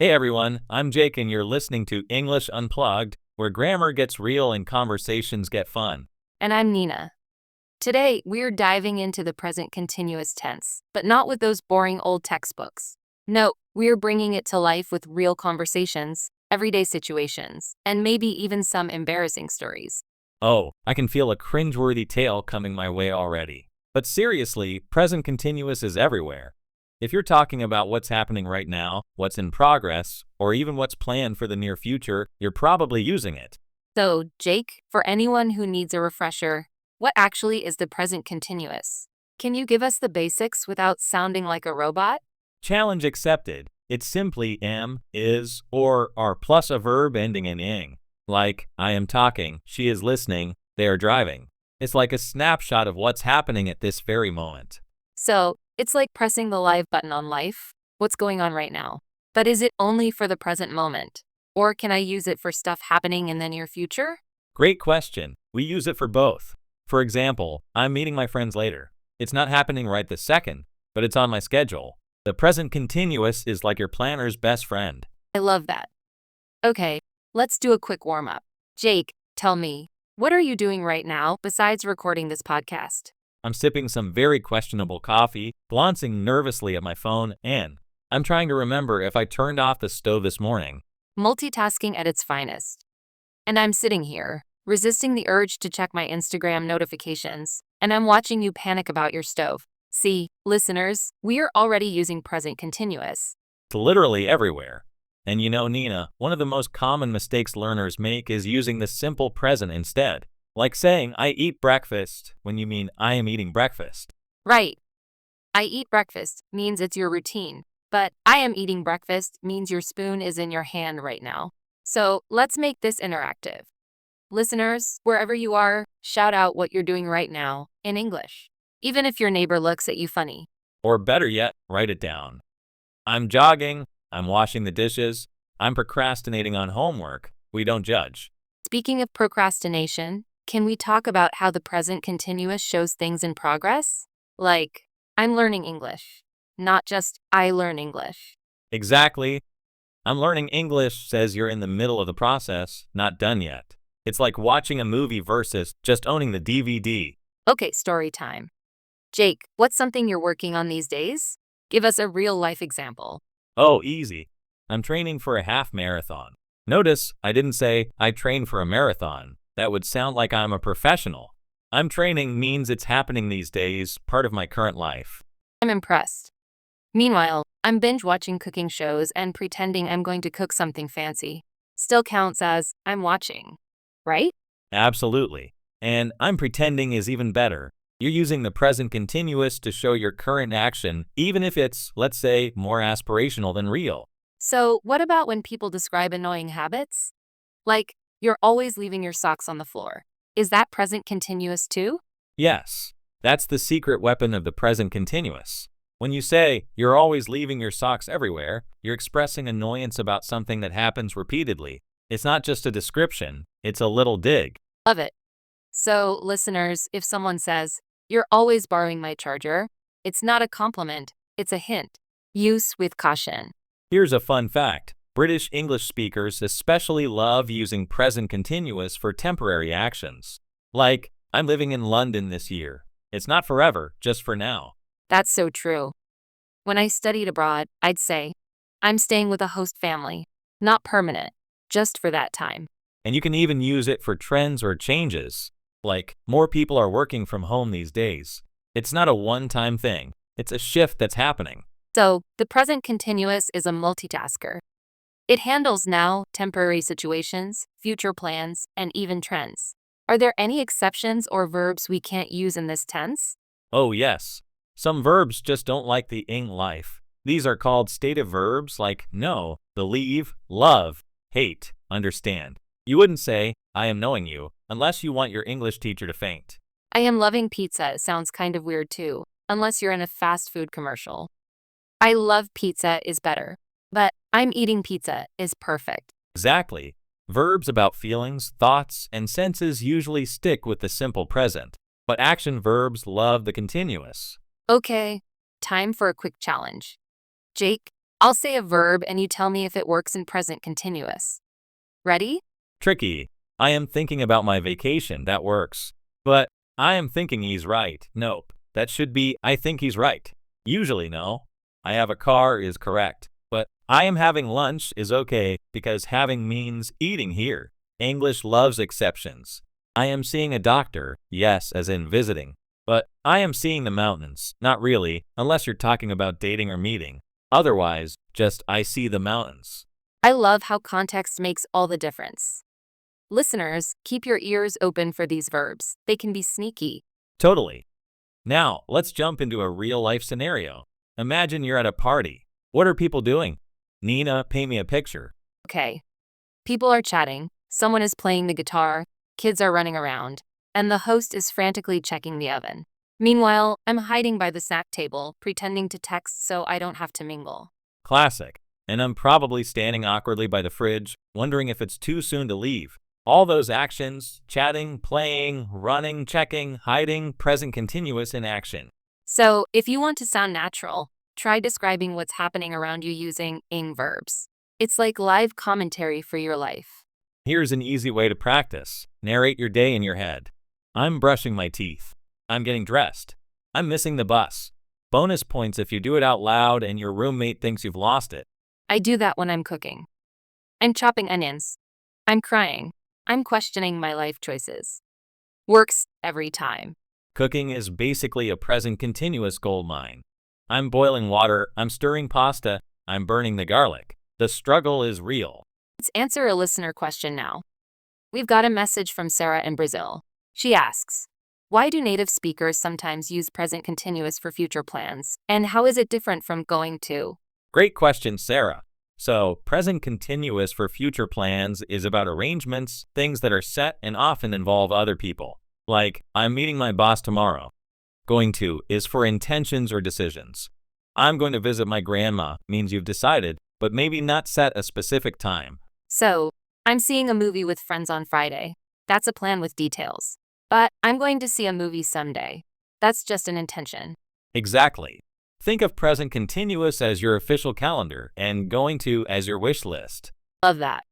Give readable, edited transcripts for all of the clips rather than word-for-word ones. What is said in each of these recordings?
Hey everyone, I'm Jake and you're listening to English Unplugged, where grammar gets real and conversations get fun. And I'm Nina. Today, we're diving into the present continuous tense, but not with those boring old textbooks. No, we're bringing it to life with real conversations, everyday situations, and maybe even some embarrassing stories. Oh, I can feel a cringeworthy tale coming my way already. But seriously, present continuous is everywhere. If you're talking about what's happening right now, what's in progress, or even what's planned for the near future, you're probably using it. So, Jake, for anyone who needs a refresher, what actually is the present continuous? Can you give us the basics without sounding like a robot? Challenge accepted. It's simply am, is, or are plus a verb ending in ing. Like, I am talking, she is listening, they are driving. It's like a snapshot of what's happening at this very moment. So, it's like pressing the live button on life. What's going on right now? But is it only for the present moment? Or can I use it for stuff happening in the near future? Great question. We use it for both. For example, I'm meeting my friends later. It's not happening right this second, but it's on my schedule. The present continuous is like your planner's best friend. I love that. Okay, let's do a quick warm up. Jake, tell me, what are you doing right now besides recording this podcast? I'm sipping some very questionable coffee, glancing nervously at my phone, and I'm trying to remember if I turned off the stove this morning. Multitasking at its finest. And I'm sitting here, resisting the urge to check my Instagram notifications, and I'm watching you panic about your stove. See, listeners, we are already using present continuous. It's literally everywhere. And you know, Nina, one of the most common mistakes learners make is using the simple present instead. Like saying, I eat breakfast, when you mean I am eating breakfast. Right. I eat breakfast means it's your routine, but I am eating breakfast means your spoon is in your hand right now. So let's make this interactive. Listeners, wherever you are, shout out what you're doing right now in English, even if your neighbor looks at you funny. Or better yet, write it down. I'm jogging, I'm washing the dishes, I'm procrastinating on homework. We don't judge. Speaking of procrastination, can we talk about how the present continuous shows things in progress? Like, I'm learning English, not just I learn English. Exactly. I'm learning English says you're in the middle of the process, not done yet. It's like watching a movie versus just owning the DVD. Okay, story time. Jake, what's something you're working on these days? Give us a real life example. Oh, easy. I'm training for a half marathon. Notice I didn't say I train for a marathon. That would sound like I'm a professional. I'm training means it's happening these days, part of my current life. I'm impressed. Meanwhile, I'm binge watching cooking shows and pretending I'm going to cook something fancy. Still counts as I'm watching, right? Absolutely. And I'm pretending is even better. You're using the present continuous to show your current action, even if it's, let's say, more aspirational than real. So, what about when people describe annoying habits? Like, you're always leaving your socks on the floor. Is that present continuous too? Yes, that's the secret weapon of the present continuous. When you say, you're always leaving your socks everywhere, you're expressing annoyance about something that happens repeatedly. It's not just a description, it's a little dig. Love it. So, listeners, if someone says, you're always borrowing my charger, it's not a compliment, it's a hint. Use with caution. Here's a fun fact. British English speakers especially love using present continuous for temporary actions. Like, I'm living in London this year. It's not forever, just for now. That's so true. When I studied abroad, I'd say, I'm staying with a host family. Not permanent, just for that time. And you can even use it for trends or changes. Like, more people are working from home these days. It's not a one-time thing. It's a shift that's happening. So, the present continuous is a multitasker. It handles now, temporary situations, future plans, and even trends. Are there any exceptions or verbs we can't use in this tense? Oh yes. Some verbs just don't like the ing life. These are called stative verbs like know, believe, love, hate, understand. You wouldn't say, I am knowing you, unless you want your English teacher to faint. I am loving pizza sounds kind of weird too, unless you're in a fast food commercial. I love pizza is better, but I'm eating pizza is perfect. Exactly. Verbs about feelings, thoughts, and senses usually stick with the simple present, but action verbs love the continuous. Okay, time for a quick challenge. Jake, I'll say a verb and you tell me if it works in present continuous. Ready? Tricky. I am thinking about my vacation. That works. But I am thinking he's right. Nope. That should be I think he's right. Usually no. I have a car is correct. But I am having lunch is okay because having means eating here. English loves exceptions. I am seeing a doctor. Yes, as in visiting. But I am seeing the mountains. Not really, unless you're talking about dating or meeting. Otherwise, just I see the mountains. I love how context makes all the difference. Listeners, keep your ears open for these verbs. They can be sneaky. Totally. Now, let's jump into a real-life scenario. Imagine you're at a party. What are people doing? Nina, paint me a picture. Okay. People are chatting, someone is playing the guitar, kids are running around, and the host is frantically checking the oven. Meanwhile, I'm hiding by the snack table, pretending to text so I don't have to mingle. Classic. And I'm probably standing awkwardly by the fridge, wondering if it's too soon to leave. All those actions, chatting, playing, running, checking, hiding, present continuous in action. So, if you want to sound natural, try describing what's happening around you using ing verbs. It's like live commentary for your life. Here's an easy way to practice. Narrate your day in your head. I'm brushing my teeth. I'm getting dressed. I'm missing the bus. Bonus points if you do it out loud and your roommate thinks you've lost it. I do that when I'm cooking. I'm chopping onions. I'm crying. I'm questioning my life choices. Works every time. Cooking is basically a present continuous goldmine. I'm boiling water, I'm stirring pasta, I'm burning the garlic. The struggle is real. Let's answer a listener question now. We've got a message from Sarah in Brazil. She asks, why do native speakers sometimes use present continuous for future plans? And how is it different from going to? Great question, Sarah. So, present continuous for future plans is about arrangements, things that are set and often involve other people. Like, I'm meeting my boss tomorrow. Going to is for intentions or decisions. I'm going to visit my grandma means you've decided, but maybe not set a specific time. So, I'm seeing a movie with friends on Friday. That's a plan with details. But I'm going to see a movie someday. That's just an intention. Exactly. Think of present continuous as your official calendar and going to as your wish list. Love that.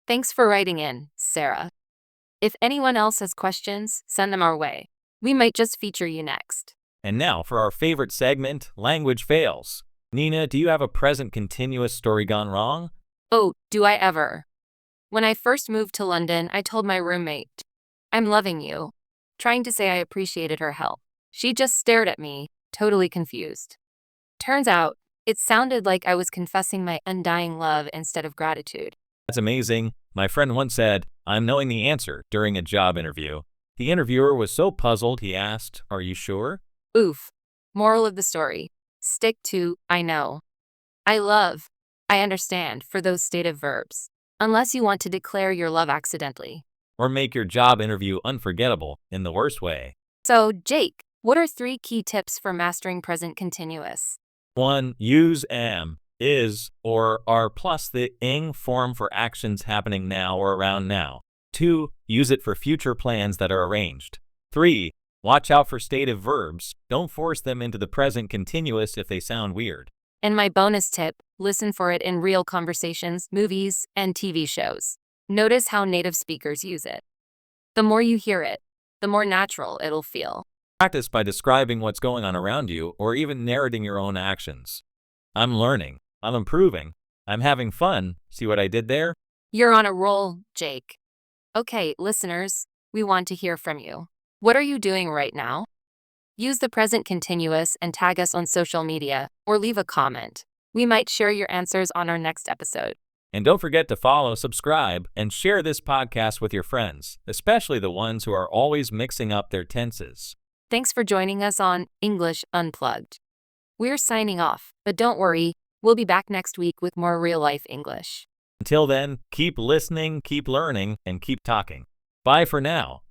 Thanks for writing in, Sarah. If anyone else has questions, send them our way. We might just feature you next. And now for our favorite segment, Language Fails. Nina, do you have a present continuous story gone wrong? Oh, do I ever? When I first moved to London, I told my roommate, I'm loving you, trying to say I appreciated her help. She just stared at me, totally confused. Turns out, it sounded like I was confessing my undying love instead of gratitude. That's amazing. My friend once said, I'm knowing the answer during a job interview. The interviewer was so puzzled he asked, are you sure? Oof. Moral of the story. Stick to, I know. I love. I understand for those stative verbs. Unless you want to declare your love accidentally. Or make your job interview unforgettable in the worst way. So, Jake, what are 3 key tips for mastering present continuous? 1. Use am, is, or are plus the ing form for actions happening now or around now. 2. Use it for future plans that are arranged. 3. Watch out for stative verbs. Don't force them into the present continuous if they sound weird. And my bonus tip, listen for it in real conversations, movies, and TV shows. Notice how native speakers use it. The more you hear it, the more natural it'll feel. Practice by describing what's going on around you or even narrating your own actions. I'm learning. I'm improving. I'm having fun. See what I did there? You're on a roll, Jake. Okay, listeners, we want to hear from you. What are you doing right now? Use the present continuous and tag us on social media or leave a comment. We might share your answers on our next episode. And don't forget to follow, subscribe, and share this podcast with your friends, especially the ones who are always mixing up their tenses. Thanks for joining us on English Unplugged. We're signing off, but don't worry, we'll be back next week with more real-life English. Until then, keep listening, keep learning, and keep talking. Bye for now.